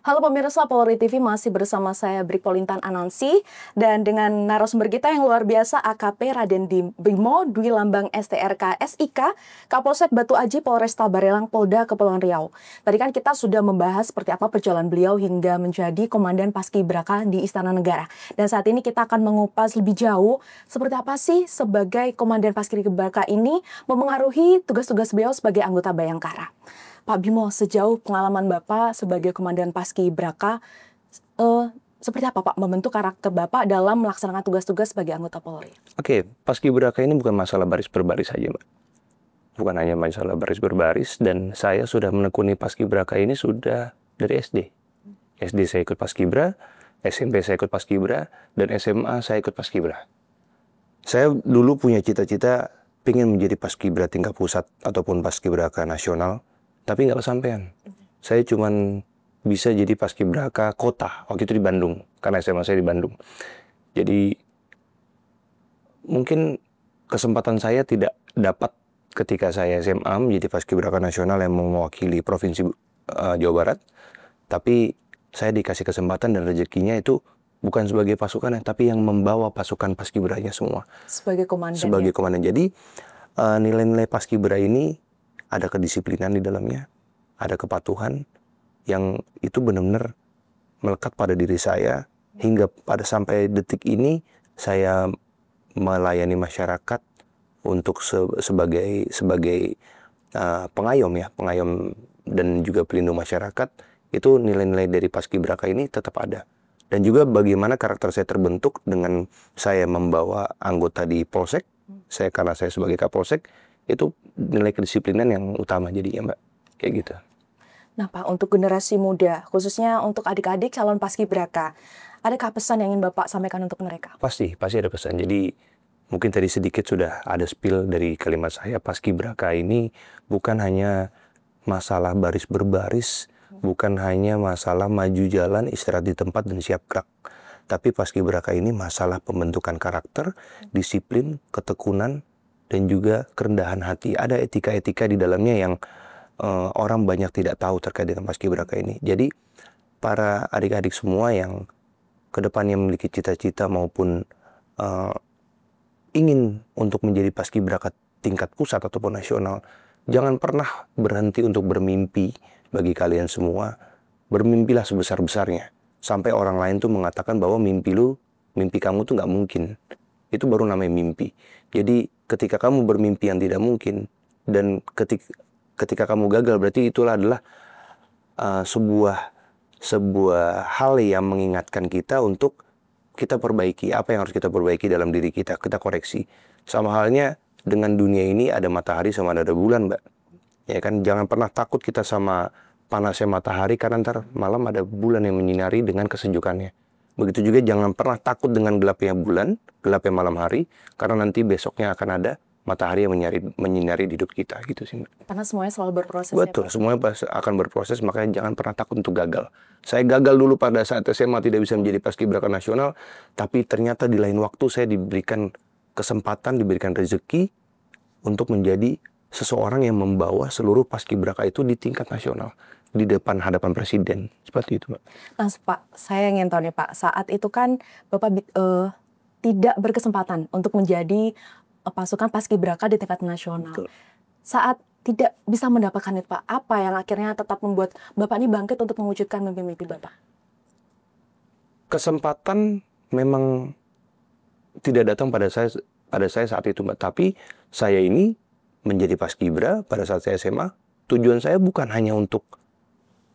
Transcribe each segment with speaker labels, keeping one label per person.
Speaker 1: Halo pemirsa, Polri TV masih bersama saya Brigpolintan Anansi dan dengan narasumber kita yang luar biasa AKP Raden Bimo Dwi Lambang STRK SIK Kapolsek Batu Aji Polresta Barelang Polda Kepulauan Riau. Tadi kan kita sudah membahas seperti apa perjalanan beliau hingga menjadi Komandan Paskibraka di Istana Negara. Dan saat ini kita akan mengupas lebih jauh seperti apa sih sebagai Komandan Paskibraka ini memengaruhi tugas-tugas beliau sebagai anggota Bayangkara. Pak Bimo, sejauh pengalaman Bapak sebagai Komandan Paskibraka, seperti apa Pak membentuk karakter Bapak dalam melaksanakan tugas-tugas sebagai anggota Polri?
Speaker 2: Oke, Paskibraka ini bukan masalah baris berbaris saja, Mbak. Bukan hanya masalah baris berbaris, dan saya sudah menekuni Paskibraka ini sudah dari SD. SD saya ikut Paskibra, SMP saya ikut Paskibra, dan SMA saya ikut Paskibra. Saya dulu punya cita-cita ingin menjadi Paskibra tingkat pusat ataupun Paskibraka nasional, tapi nggak kesampaian. Saya cuman bisa jadi Paskibraka kota, waktu itu di Bandung, karena SMA saya di Bandung. Jadi mungkin kesempatan saya tidak dapat ketika saya SMA menjadi Paskibraka nasional yang mewakili Provinsi Jawa Barat. Tapi saya dikasih kesempatan dan rezekinya itu bukan sebagai pasukan, tapi yang membawa pasukan Paskibranya semua.
Speaker 1: Sebagai komandan.
Speaker 2: Sebagai komandan. Jadi nilai-nilai Paskibra ini ada kedisiplinan di dalamnya, ada kepatuhan yang itu benar-benar melekat pada diri saya hingga pada sampai detik ini saya melayani masyarakat untuk sebagai pengayom dan juga pelindung masyarakat. Itu nilai-nilai dari Paskibraka ini tetap ada. Dan juga bagaimana karakter saya terbentuk dengan saya membawa anggota di Polsek, karena saya sebagai Kapolsek, itu nilai kedisiplinan yang utama jadinya, Mbak. Kayak gitu.
Speaker 1: Nah Pak, untuk generasi muda, khususnya untuk adik-adik calon Paskibraka, adakah pesan yang ingin Bapak sampaikan untuk mereka?
Speaker 2: Pasti ada pesan. Jadi mungkin tadi sedikit sudah ada spill dari kalimat saya. Paskibraka ini bukan hanya masalah baris berbaris, bukan hanya masalah maju jalan, istirahat di tempat dan siap gerak. Tapi Paskibraka ini masalah pembentukan karakter, disiplin, ketekunan, dan juga kerendahan hati. Ada etika-etika di dalamnya yang orang banyak tidak tahu terkait dengan Paskibraka ini. Jadi para adik-adik semua yang kedepannya memiliki cita-cita maupun ingin untuk menjadi Paskibraka tingkat pusat ataupun nasional, jangan pernah berhenti untuk bermimpi. Bagi kalian semua, bermimpilah sebesar-besarnya. Sampai orang lain tuh mengatakan bahwa mimpi kamu tuh nggak mungkin. Itu baru namanya mimpi. Jadi ketika kamu bermimpi yang tidak mungkin, dan ketika kamu gagal, berarti itulah adalah sebuah hal yang mengingatkan kita untuk kita perbaiki. Apa yang harus kita perbaiki dalam diri kita koreksi. Sama halnya dengan dunia ini ada matahari sama ada bulan, Mbak. Ya kan, jangan pernah takut kita sama panasnya matahari, karena ntar malam ada bulan yang menyinari dengan kesejukannya. Begitu juga jangan pernah takut dengan gelapnya bulan, gelapnya malam hari, karena nanti besoknya akan ada matahari yang menyinari di hidup kita, gitu sih, Mbak.
Speaker 1: Karena semuanya selalu berproses.
Speaker 2: Betul, semuanya akan berproses, makanya jangan pernah takut untuk gagal. Saya gagal dulu pada saat SMA tidak bisa menjadi Paskibraka nasional, tapi ternyata di lain waktu saya diberikan kesempatan, diberikan rezeki untuk menjadi seseorang yang membawa seluruh Paskibraka itu di tingkat nasional, di hadapan Presiden. Seperti itu, Mbak.
Speaker 1: Nah Pak, saya ingin tahu nih Pak, saat itu kan Bapak tidak berkesempatan untuk menjadi pasukan Paskibraka di tingkat nasional.
Speaker 2: Betul.
Speaker 1: Saat tidak bisa mendapatkan itu Pak, apa yang akhirnya tetap membuat Bapak ini bangkit untuk mewujudkan mimpi-mimpi Bapak?
Speaker 2: Kesempatan memang tidak datang pada saya saat itu, Mbak. Tapi saya ini menjadi Paskibra pada saat saya SMA, tujuan saya bukan hanya untuk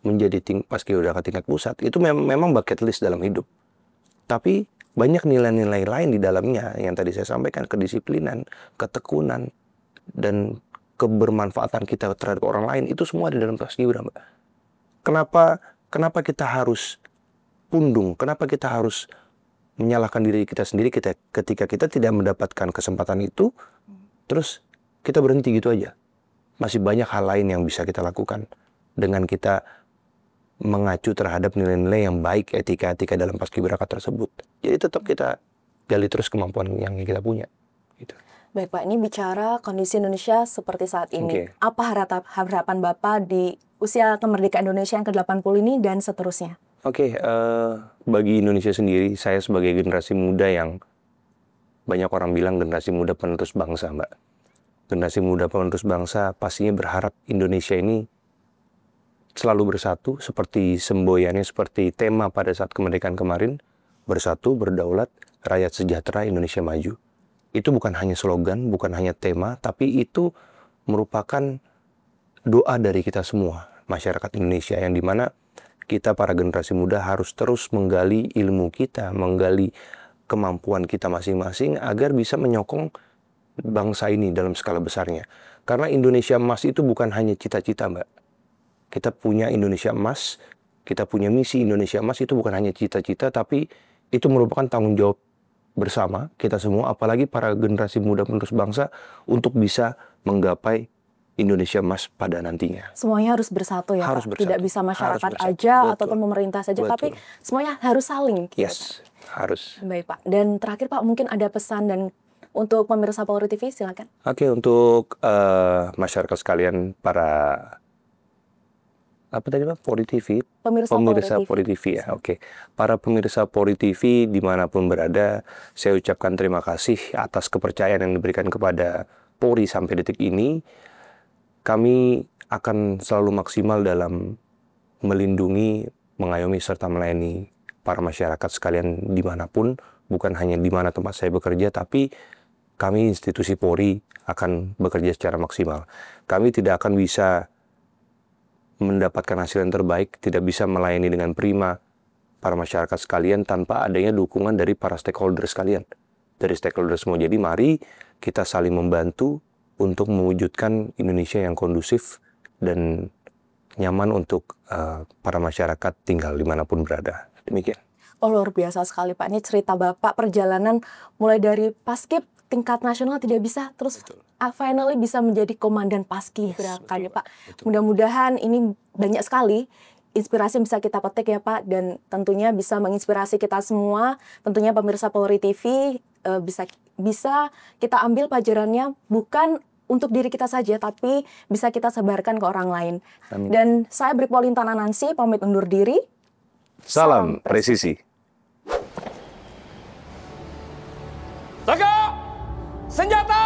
Speaker 2: menjadi Paskibraka tingkat pusat. Itu memang bucket list dalam hidup. Tapi banyak nilai-nilai lain di dalamnya yang tadi saya sampaikan, kedisiplinan, ketekunan, dan kebermanfaatan kita terhadap orang lain, itu semua ada dalam Paskibra, Mbak. Kenapa kita harus pundung? Kenapa kita harus menyalahkan diri kita sendiri ketika kita tidak mendapatkan kesempatan itu, terus kita berhenti gitu aja? Masih banyak hal lain yang bisa kita lakukan dengan kita mengacu terhadap nilai-nilai yang baik, etika-etika dalam Paskibraka tersebut. Jadi tetap kita gali terus kemampuan yang kita punya. Gitu.
Speaker 1: Baik Pak, ini bicara kondisi Indonesia seperti saat ini. Apa harapan Bapak di usia kemerdekaan Indonesia yang ke-80 ini dan seterusnya?
Speaker 2: Oke, bagi Indonesia sendiri, saya sebagai generasi muda yang banyak orang bilang generasi muda penerus bangsa, Mbak. Generasi muda penerus bangsa pastinya berharap Indonesia ini selalu bersatu, seperti semboyannya, seperti tema pada saat kemerdekaan kemarin, bersatu, berdaulat, rakyat sejahtera, Indonesia maju. Itu bukan hanya slogan, bukan hanya tema, tapi itu merupakan doa dari kita semua, masyarakat Indonesia, yang dimana kita para generasi muda harus terus menggali ilmu kita, menggali kemampuan kita masing-masing agar bisa menyokong bangsa ini dalam skala besarnya. Karena Indonesia emas itu bukan hanya cita-cita, Mbak. Kita punya Indonesia emas, kita punya misi Indonesia emas, itu bukan hanya cita-cita, tapi itu merupakan tanggung jawab bersama kita semua, apalagi para generasi muda penerus bangsa, untuk bisa menggapai Indonesia emas pada nantinya.
Speaker 1: Semuanya harus bersatu ya,
Speaker 2: harus
Speaker 1: Pak?
Speaker 2: bersatu.
Speaker 1: Tidak bisa masyarakat
Speaker 2: Harus bersatu.
Speaker 1: aja
Speaker 2: Betul.
Speaker 1: ataupun pemerintah saja,
Speaker 2: Betul.
Speaker 1: tapi semuanya harus saling. Gitu,
Speaker 2: Yes, harus.
Speaker 1: Baik, Pak. Dan terakhir, Pak, mungkin ada pesan dan untuk pemirsa Polri TV, silakan.
Speaker 2: Oke, untuk masyarakat sekalian, para apa tadi, Pak? Polri TV?
Speaker 1: Pemirsa
Speaker 2: Polri TV ya, oke. Para pemirsa Polri TV dimanapun berada, saya ucapkan terima kasih atas kepercayaan yang diberikan kepada Polri sampai detik ini. Kami akan selalu maksimal dalam melindungi, mengayomi, serta melayani para masyarakat sekalian dimanapun, bukan hanya di mana tempat saya bekerja, tapi kami institusi Polri akan bekerja secara maksimal. Kami tidak akan bisa mendapatkan hasil yang terbaik, tidak bisa melayani dengan prima para masyarakat sekalian tanpa adanya dukungan dari para stakeholder sekalian, dari stakeholder semua. Jadi mari kita saling membantu untuk mewujudkan Indonesia yang kondusif dan nyaman untuk para masyarakat tinggal dimanapun berada. Demikian.
Speaker 1: Oh, luar biasa sekali, Pak. Ini cerita Bapak perjalanan mulai dari Paskib tingkat nasional tidak bisa, terus finally bisa menjadi komandan Paskibra kan ya, Pak. Mudah-mudahan ini banyak sekali inspirasi yang bisa kita petik ya, Pak, dan tentunya bisa menginspirasi kita semua, tentunya pemirsa Polri TV, bisa kita ambil pelajarannya bukan untuk diri kita saja, tapi bisa kita sebarkan ke orang lain.
Speaker 2: Amin.
Speaker 1: Dan saya Brigjen Pol Intan Anansi pamit undur diri.
Speaker 2: Salam presisi.
Speaker 3: Tegak! Senjata!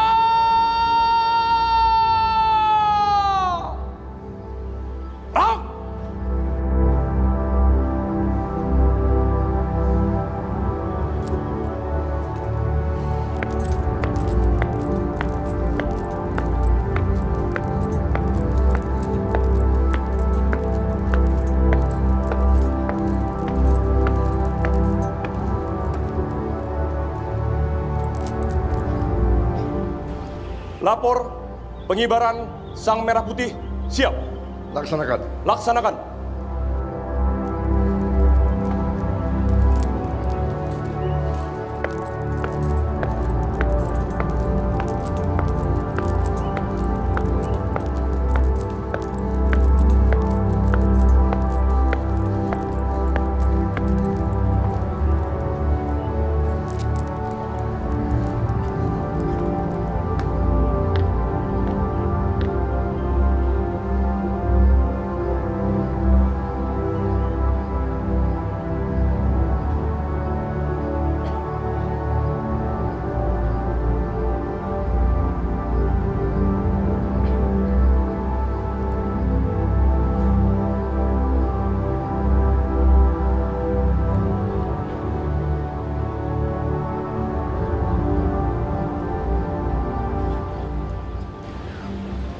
Speaker 3: Rock! Lapor pengibaran Sang Merah Putih siap.
Speaker 4: Laksanakan.
Speaker 3: Laksanakan.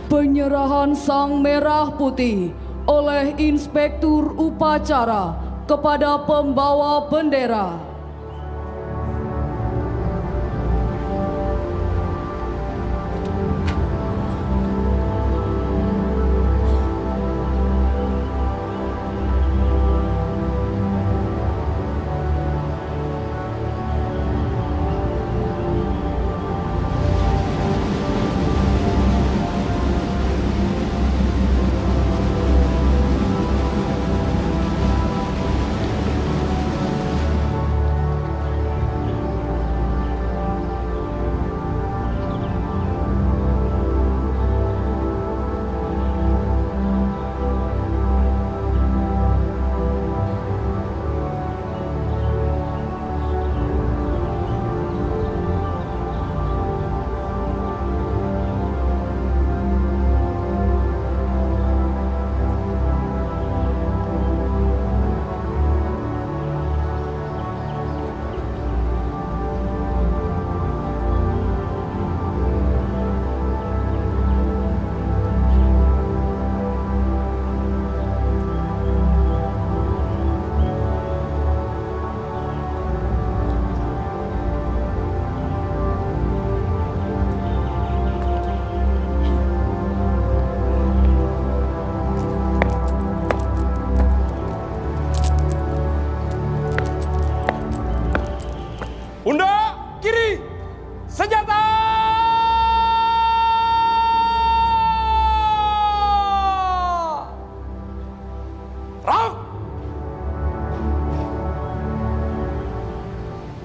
Speaker 5: Penyerahan Sang Merah Putih oleh Inspektur Upacara kepada pembawa bendera.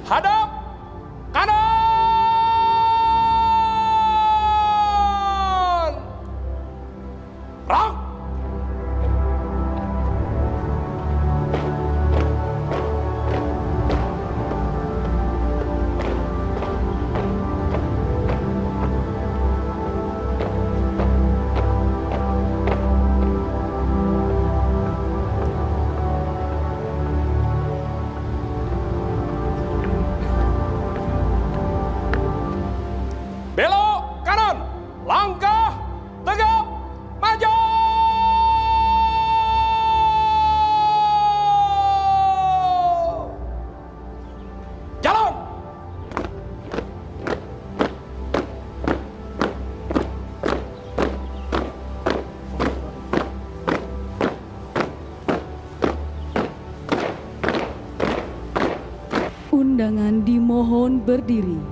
Speaker 3: hadap kanan. Perang. Belok kanan, langkah tegap maju. Jalan.
Speaker 5: Undangan dimohon berdiri.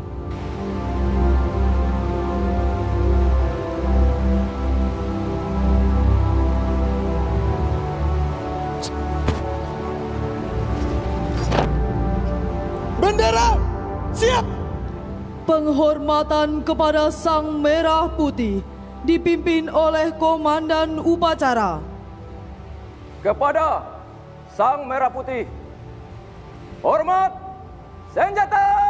Speaker 3: Bendera siap.
Speaker 5: Penghormatan kepada Sang Merah Putih dipimpin oleh Komandan Upacara.
Speaker 4: Kepada Sang Merah Putih, hormat senjata.